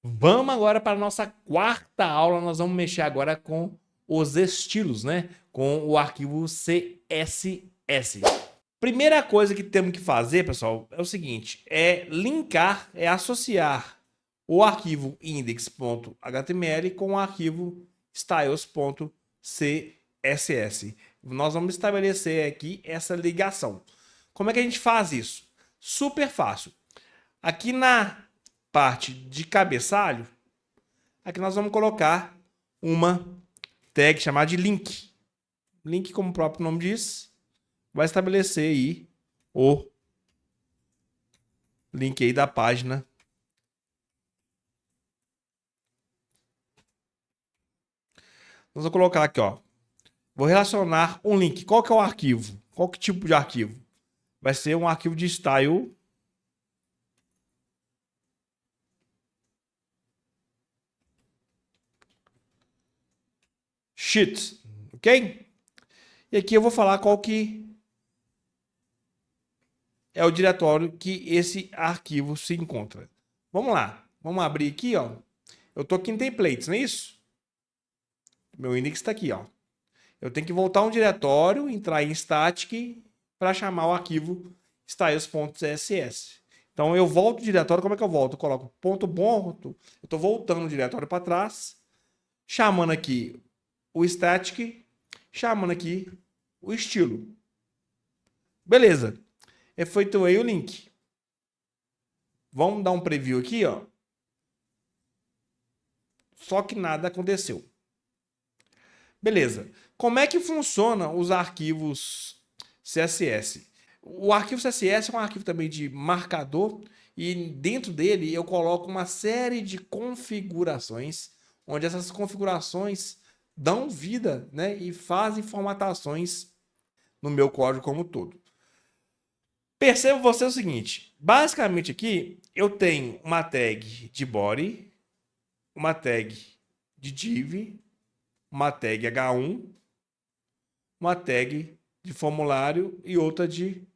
Vamos agora para a nossa quarta aula. Nós vamos mexer agora com os estilos, né? Com o arquivo CSS. Primeira coisa que temos que fazer, pessoal, é o seguinte: é linkar, é associar o arquivo index.html com o arquivo styles.css. Nós vamos estabelecer aqui essa ligação. Como é que a gente faz isso? Super fácil. Aqui na parte de cabeçalho, aqui nós vamos colocar uma tag chamada de link. Link, como o próprio nome diz, vai estabelecer aí o link aí da página. Nós vamos colocar aqui, ó. Vou relacionar um link. Qual que é o arquivo? Qual que tipo de arquivo? Vai ser um arquivo de style sheet, ok? E aqui eu vou falar qual que é o diretório que esse arquivo se encontra. Vamos lá. Vamos abrir aqui, ó. Eu tô aqui em templates, não é isso? Meu index está aqui, ó. Eu tenho que voltar um diretório, entrar em static para chamar o arquivo styles.css. Então eu volto o diretório, como é que eu volto? Eu coloco ponto, eu estou voltando o diretório para trás, chamando aqui o static, chamando aqui o estilo. Beleza. Efetuei o link. Vamos dar um preview aqui, ó. Só que nada aconteceu. Beleza. Como é que funciona os arquivos CSS? O arquivo CSS é um arquivo também de marcador e dentro dele eu coloco uma série de configurações, onde essas configurações dão vida, né, e fazem formatações no meu código como um todo. Perceba você o seguinte, basicamente aqui eu tenho uma tag de body, uma tag de div, uma tag H1, uma tag de formulário e outra de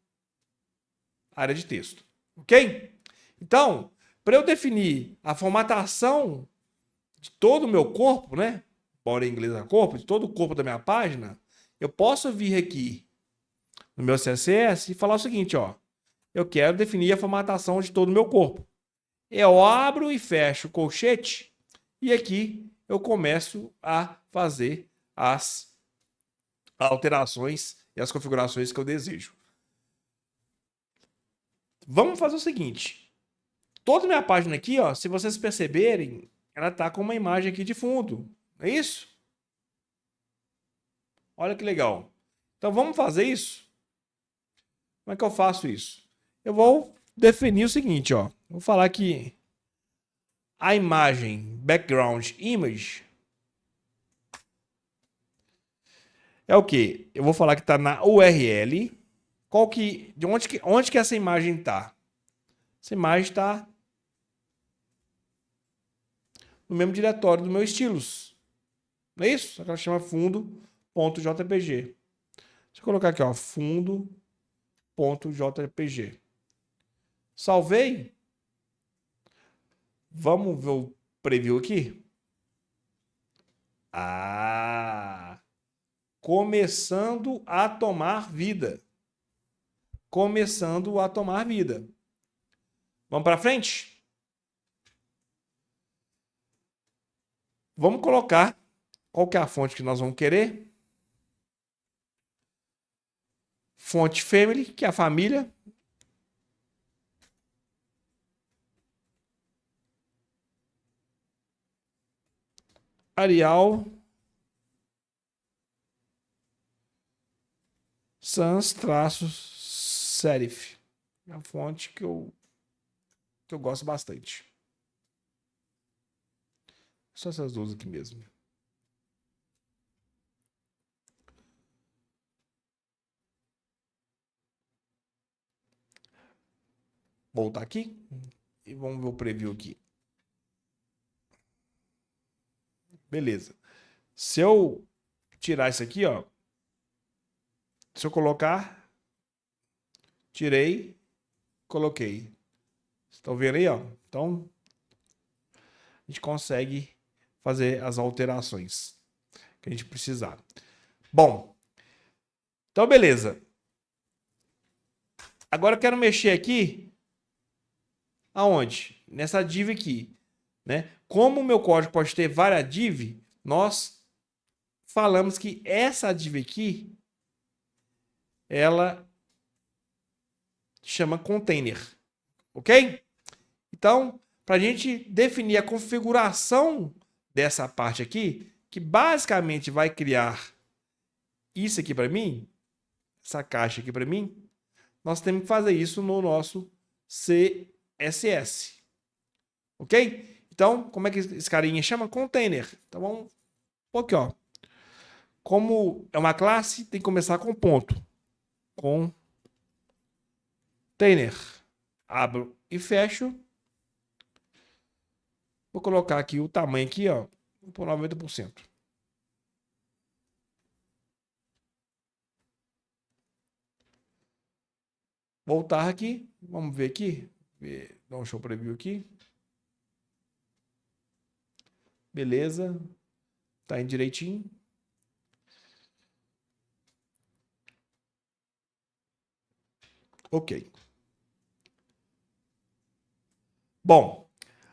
área de texto. Ok? Então, para eu definir a formatação de todo o meu corpo, né? Bora em inglês a corpo, de todo o corpo da minha página, eu posso vir aqui no meu CSS e falar o seguinte, ó. Eu quero definir a formatação de todo o meu corpo. Eu abro e fecho o colchete e aqui eu começo a fazer as alterações e as configurações que eu desejo. Vamos fazer o seguinte. Toda minha página aqui, ó, se vocês perceberem, ela tá com uma imagem aqui de fundo. É isso? Olha que legal. Então vamos fazer isso? Como é que eu faço isso? Eu vou definir o seguinte, ó. Vou falar que a imagem background image é o quê? Eu vou falar que está na URL. De onde que essa imagem está? Essa imagem está no mesmo diretório do meu estilos. Não é isso? Só que ela chama fundo.jpg. Deixa eu colocar aqui, ó, fundo.jpg. Salvei. Vamos ver o preview aqui. Ah, começando a tomar vida. Começando a tomar vida. Vamos para frente? Vamos colocar qual que é a fonte que nós vamos querer. Fonte family, que é a família. Arial sans serif. É a fonte que eu gosto bastante. Só essas duas aqui mesmo. Voltar aqui e vamos ver o preview aqui. Beleza. Se eu tirar isso aqui, ó. Se eu colocar, tirei, coloquei. Estão vendo aí, ó? Então, gente consegue fazer as alterações que a gente precisar. Bom, então beleza. Agora eu quero mexer aqui, aonde? Nessa div aqui, né? Como o meu código pode ter várias div, nós falamos que essa div aqui, ela chama container, ok? Então, para a gente definir a configuração dessa parte aqui, que basicamente vai criar isso aqui para mim, essa caixa aqui para mim, nós temos que fazer isso no nosso CSS. Ok? Então, como é que esse carinha chama? Container. Então, vamos aqui, ó. Como é uma classe, tem que começar com ponto. Container. Abro e fecho. Vou colocar aqui o tamanho aqui, ó, por 90%. Voltar aqui, vamos ver aqui, dar um show preview aqui. Beleza, tá indo direitinho. Ok. Bom,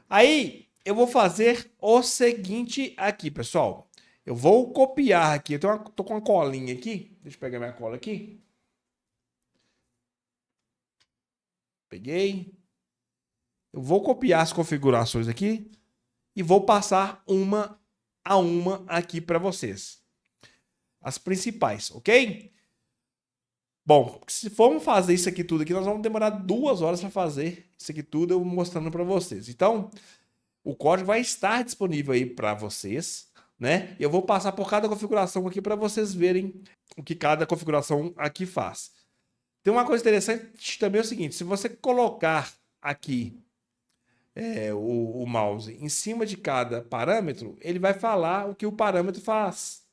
aí eu vou fazer o seguinte aqui, pessoal. Eu vou copiar aqui, tô com uma colinha aqui, deixa eu pegar minha cola aqui. Peguei. Eu vou copiar as configurações aqui e vou passar uma a uma aqui para vocês. As principais, ok? Bom, se formos fazer isso aqui tudo aqui, nós vamos demorar 2 horas para fazer isso aqui tudo, eu mostrando para vocês. Então, o código vai estar disponível aí para vocês, né? Eu vou passar por cada configuração aqui para vocês verem o que cada configuração aqui faz. Tem uma coisa interessante também é o seguinte, se você colocar aqui o mouse em cima de cada parâmetro, ele vai falar o que o parâmetro faz.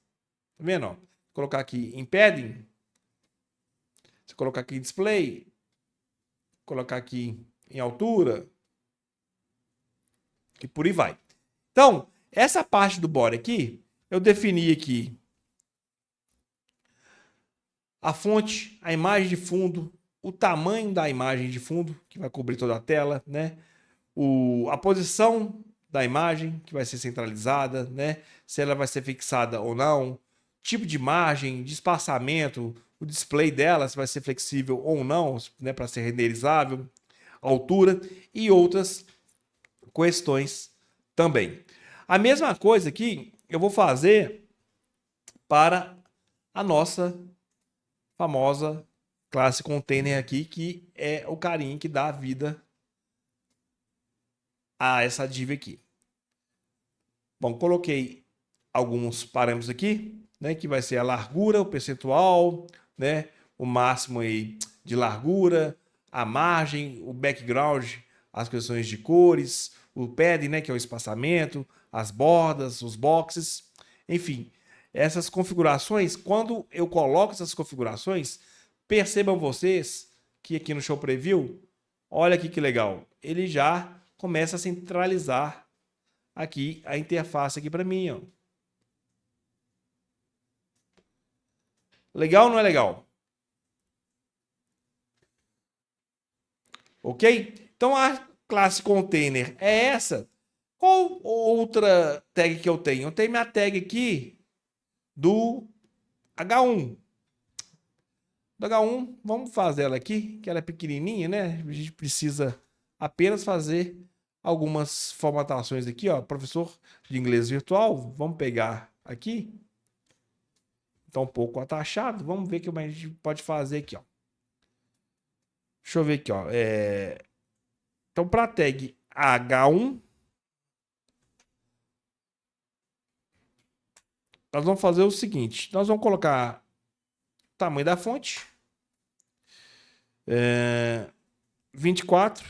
Tá vendo? Ó? Vou colocar aqui em padding, se colocar aqui em display, colocar aqui em altura, e por aí vai. Então, essa parte do body aqui, eu defini aqui a fonte, a imagem de fundo, o tamanho da imagem de fundo, que vai cobrir toda a tela, né? A posição da imagem, que vai ser centralizada, né? Se ela vai ser fixada ou não, tipo de imagem, de espaçamento, o display dela, se vai ser flexível ou não, né? Para ser renderizável, altura e outras questões também. A mesma coisa aqui eu vou fazer para a nossa famosa classe container aqui, que é o carinha que dá vida a essa div aqui. Bom, coloquei alguns parâmetros aqui, né, que vai ser a largura, o percentual, né, o máximo aí de largura, a margem, o background, as questões de cores, o padding, né, que é o espaçamento, as bordas, os boxes, enfim. Essas configurações, quando eu coloco essas configurações, percebam vocês que aqui no Show Preview, olha aqui que legal, ele já começa a centralizar aqui a interface aqui para mim, ó. Legal ou não é legal? Ok? Então a classe container é essa. Qual outra tag que eu tenho? Eu tenho minha tag aqui do H1. Do H1, vamos fazer ela aqui, que ela é pequenininha, né? A gente precisa apenas fazer algumas formatações aqui, ó. Professor de inglês virtual, vamos pegar aqui. Está um pouco atachado. Vamos ver o que a gente pode fazer aqui, ó. Deixa eu ver aqui, ó. Então, para a tag H1, nós vamos fazer o seguinte. Nós vamos colocar o tamanho da fonte. 24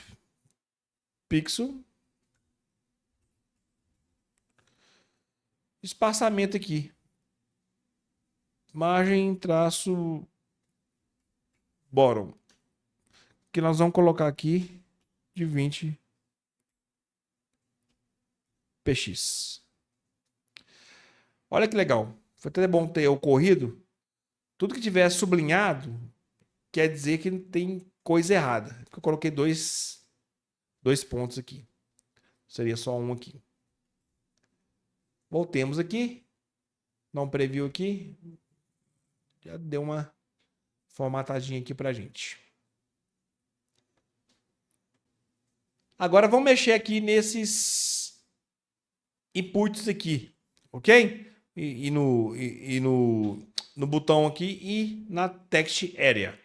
pixels. Espaçamento aqui. Margem, traço, bottom. Que nós vamos colocar aqui de 20 px. Olha que legal. Foi até bom ter ocorrido. Tudo que tiver sublinhado quer dizer que tem coisa errada. Porque eu coloquei dois pontos aqui. Seria só um aqui. Voltemos aqui. Dá um preview aqui. Já deu uma formatadinha aqui pra gente. Agora vamos mexer aqui nesses inputs aqui, ok? E no botão aqui e na text area.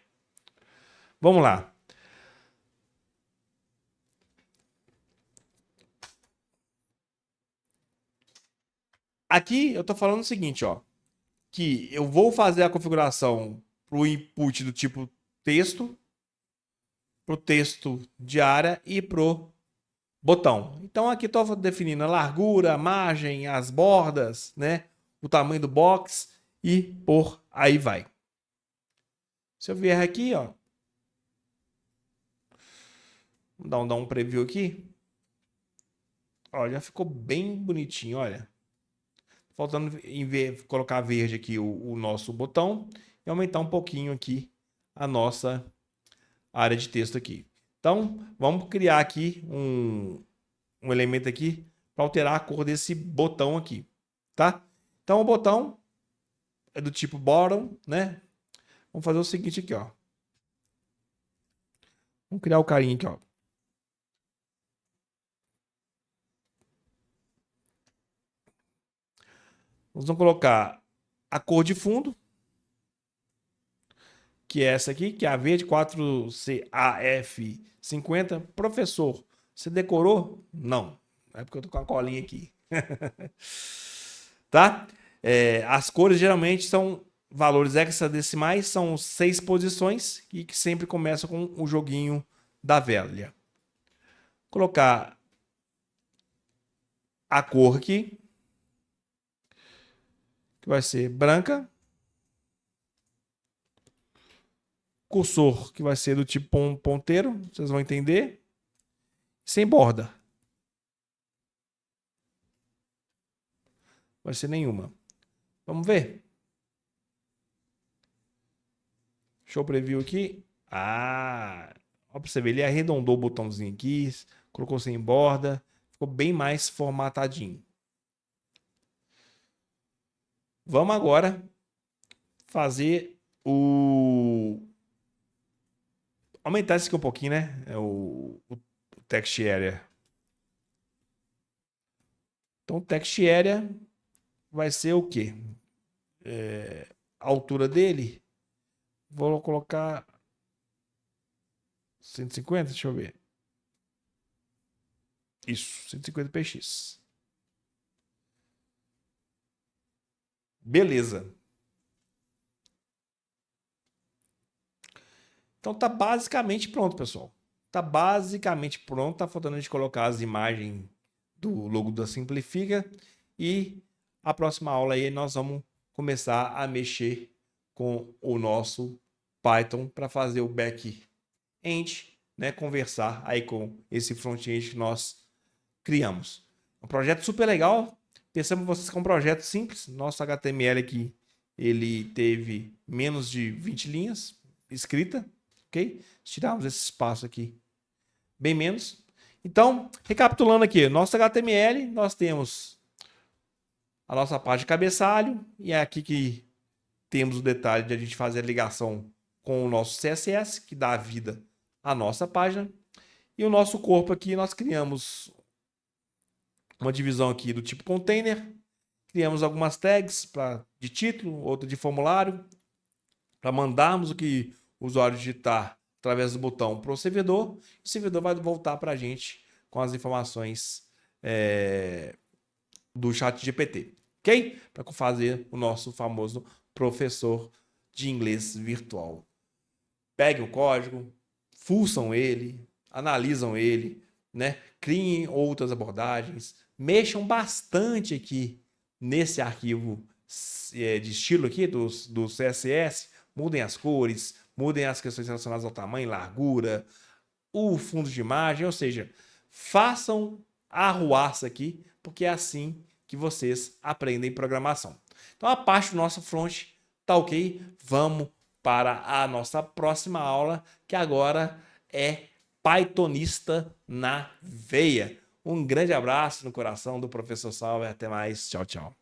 Vamos lá. Aqui eu estou falando o seguinte, ó, que eu vou fazer a configuração para o input do tipo texto, para o texto de área e para o botão. Então aqui estou definindo a largura, a margem, as bordas, né, o tamanho do box e por aí vai. Se eu vier aqui, ó, vamos dar um preview aqui. Ó, já ficou bem bonitinho, olha. Faltando colocar verde aqui o nosso botão e aumentar um pouquinho aqui a nossa área de texto aqui. Então, vamos criar aqui um elemento aqui para alterar a cor desse botão aqui, tá? Então, o botão é do tipo bottom, né? Vamos fazer o seguinte aqui, ó. Vamos criar o carinha aqui, ó. Nós vamos colocar a cor de fundo, que é essa aqui, que é a verde 4CAF50. Professor, você decorou? Não. É porque eu tô com a colinha aqui. Tá? As cores geralmente são valores hexadecimais, são 6 posições e que sempre começam com o joguinho da velha. Colocar a cor aqui, que vai ser branca. Cursor, que vai ser do tipo ponteiro, vocês vão entender. Sem borda. Vai ser nenhuma. Vamos ver. Show preview aqui. Ah, ó, pra você ver, ele arredondou o botãozinho aqui, colocou sem borda, ficou bem mais formatadinho. Vamos agora fazer aumentar isso aqui um pouquinho, né? O text area. Então, o text area vai ser o quê? A altura dele. Vou colocar 150, deixa eu ver. Isso, 150 px. Beleza. Então tá basicamente pronto, pessoal. Tá basicamente pronto. Tá faltando a gente colocar as imagens do logo da Simplifica. E a próxima aula aí nós vamos começar a mexer com o nosso Python para fazer o back-end, né? Conversar aí com esse front-end que nós criamos. Um projeto super legal. Pensamos vocês que é um projeto simples. Nosso HTML aqui, ele teve menos de 20 linhas escrita, ok? Tirarmos esse espaço aqui, bem menos. Então, recapitulando aqui, nosso HTML, nós temos a nossa parte de cabeçalho, e é aqui que temos o detalhe de a gente fazer a ligação com o nosso CSS, que dá vida à nossa página. E o nosso corpo aqui, nós criamos uma divisão aqui do tipo container, criamos algumas tags de título, outra de formulário, para mandarmos o que o usuário digitar através do botão para o servidor. O servidor vai voltar para a gente com as informações do chat GPT, ok? Para fazer o nosso famoso professor de inglês virtual. Peguem o código, fuçam ele, analisam ele, né? Criem outras abordagens, mexam bastante aqui nesse arquivo de estilo aqui do CSS, mudem as cores, mudem as questões relacionadas ao tamanho, largura, o fundo de imagem, ou seja, façam arruaça aqui, porque é assim que vocês aprendem programação. Então a parte do nosso front tá ok. Vamos para a nossa próxima aula, que agora é Pythonista na veia. Um grande abraço no coração do professor Sauer. Até mais. Tchau, tchau.